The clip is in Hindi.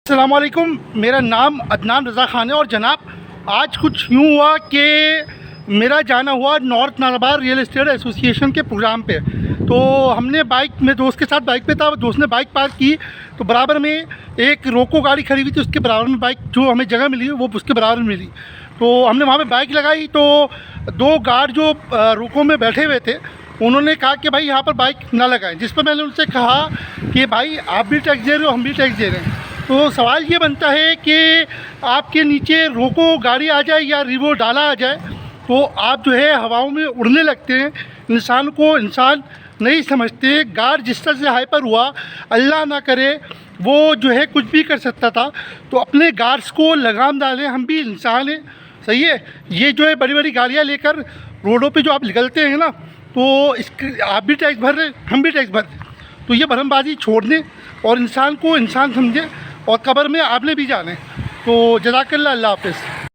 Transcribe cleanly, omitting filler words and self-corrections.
अस्सलाम वालेकुम, मेरा नाम अदनान रज़ा ख़ान है। और जनाब, आज कुछ यूँ हुआ कि मेरा जाना हुआ नॉर्थ नारबार रियल एस्टेट एसोसिएशन के प्रोग्राम पे। तो हमने बाइक में दोस्त के साथ बाइक पे था, दोस्त ने बाइक पार्क की तो बराबर में एक रोको गाड़ी खड़ी हुई थी, उसके बराबर में बाइक जो हमें जगह मिली वो उसके बराबर में मिली। तो हमने वहाँ पे बाइक लगाई तो दो गार्ड जो रोको में बैठे हुए थे उन्होंने कहा कि भाई यहाँ पर बाइक ना लगाएं, जिस पर मैंने उनसे कहा कि भाई आप भी टैक्स दे रहे हो, हम भी टैक्स दे रहे हैं। तो सवाल ये बनता है कि आपके नीचे रोको गाड़ी आ जाए या रिवो डाला आ जाए तो आप जो है हवाओं में उड़ने लगते हैं, इंसान को इंसान नहीं समझते। गार्ड जिस तरह से हाइपर हुआ, अल्लाह ना करे वो जो है कुछ भी कर सकता था। तो अपने गार्ड्स को लगाम डालें, हम भी इंसान हैं, सही है। ये जो है बड़ी बड़ी गाड़ियाँ लेकर रोडों पे जो आप निकलते हैं ना, तो इसके आप भी टैक्स भर रहे, हम भी टैक्स भर रहे। तो ये भरमबाजी छोड़ दें और इंसान को इंसान समझें और कब्र में आपने भी जाने। तो जज़ाकल्लाह, अल्लाह हाफ़िज़।